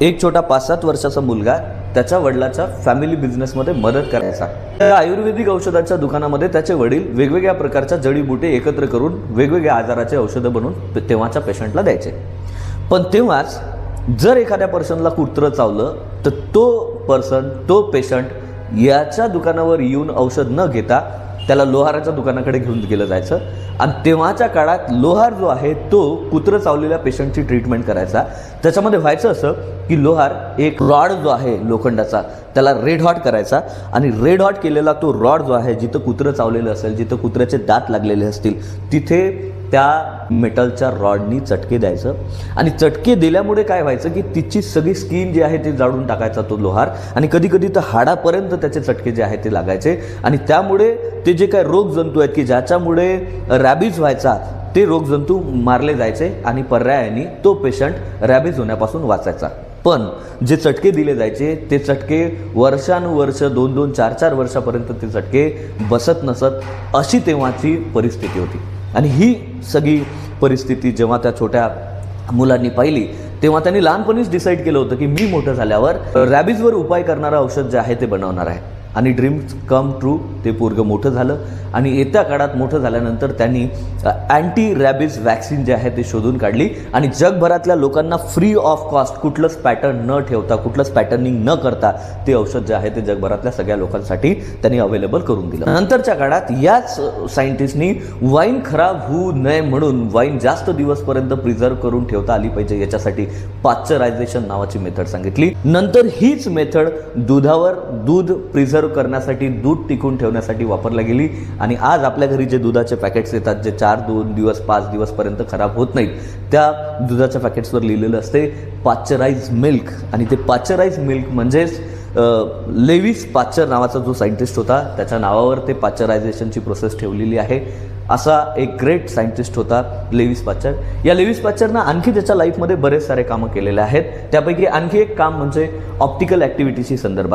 एक छोटा 5-7 वर्षाचा मुलगा त्याच्या वडिलाच्या फॅमिली बिझनेसमध्ये मदत करायचा। त्या आयुर्वेदिक औषधाच्या दुकानामध्ये त्याचे वडील वेगवेगळ्या प्रकारच्या जडीबुटी एकत्र करून वेगवेगळ्या आजाराचे औषधं बनवून तेव्हाच्या पेशंटला द्यायचे। पण तेव्हाच जर एखाद्या पर्सनला कुत्रं चावलं तर तो पेशंट याच्या दुकानावर येऊन औषध न घेता त्याला लोहाराच्या दुकानाकडे घेऊन गेलं जायचं आणि तेव्हाच्या काळात लोहार जो आहे तो कुत्रं चावलेल्या पेशंटची ट्रीटमेंट करायचा। त्याच्यामध्ये व्हायचं असं की लोहार एक रॉड जो आहे लोखंडाचा त्याला रेड हॉट करायचा आणि रेड हॉट केलेला तो रॉड जो आहे जिथं कुत्रं चावलेलं असेल, जिथं कुत्र्याचे दात लागलेले असतील तिथे त्या मेटलच्या रॉडनी चटके द्यायचं आणि चटके दिल्यामुळे काय व्हायचं की तिची सगळी स्किन जी आहे ती जाळून टाकायचा तो लोहार आणि कधी कधी तर हाडापर्यंत त्याचे चटके जे आहेत ते लागायचे आणि त्यामुळे ते जे काही रोगजंतू आहेत की ज्याच्यामुळे रॅबीज व्हायचा ते रोगजंतू मारले जायचे आणि पर्यायाने तो पेशंट रॅबीज होण्यापासून वाचायचा। पण जे चटके दिले जायचे ते चटके वर्षानुवर्ष 2-2, 4-4 वर्षापर्यंत ते चटके बसत नसत अशी तेव्हाची परिस्थिती होती। आणि ही सगळी परिस्थिती जेव्हा त्या छोट्या मुलांनी पाहिली तेव्हा त्यांनी लहानपणीच डिसाईड केलं होतं की मी मोठं झाल्यावर रॅबीजवर उपाय करणारं औषध जे आहे ते बनवणार आहे आणि ड्रीम्स कम ट्रू। ते पोरगं मोठं झालं आणि येत्या काळात मोठं झाल्यानंतर त्यांनी अँटी रॅबीज वॅक्सिन जे आहे ते शोधून काढली आणि जगभरातल्या लोकांना फ्री ऑफ कॉस्ट कुठलंच पॅटर्न न ठेवता कुठलंच पॅटर्निंग न करता ते औषध जे आहे ते जगभरातल्या सगळ्या लोकांसाठी त्यांनी अवेलेबल करून दिलं। नंतरच्या काळात याच सायंटिस्टनी वाईन खराब होऊ नये म्हणून वाईन जास्त दिवसपर्यंत प्रिझर्व करून ठेवता आली पाहिजे याच्यासाठी पाश्चरायझेशन नावाची मेथड सांगितली। नंतर हीच मेथड दुधावर दूध प्रिझर्व करण्यासाठी दूध टिकून ठेवण्यासाठी वापरली गेली आणि आज आपल्या घरी जे दुधाचे पॅकेट्स येतात जे 4 दिवस 5 दिवसपर्यंत खराब होत नाहीत त्या दुधाच्या पॅकेट्सवर लिहिलेलं असते पाश्चराइज मिल्क आणि ते पाश्चराइज मिल्क म्हणजेच लेविस पाश्चर नावाचा जो सायंटिस्ट होता त्याच्या नावावर ते पाश्चरायझेशनची प्रोसेस ठेवलेली आहे। असा एक ग्रेट सायंटिस्ट होता लेविस पाश्चर। या लेविस पाश्चरनं आणखी त्याच्या लाईफमध्ये बरेच सारे कामं केलेले आहेत। त्यापैकी आणखी एक काम म्हणजे ऑप्टिकल ॲक्टिव्हिटीशी संदर्भात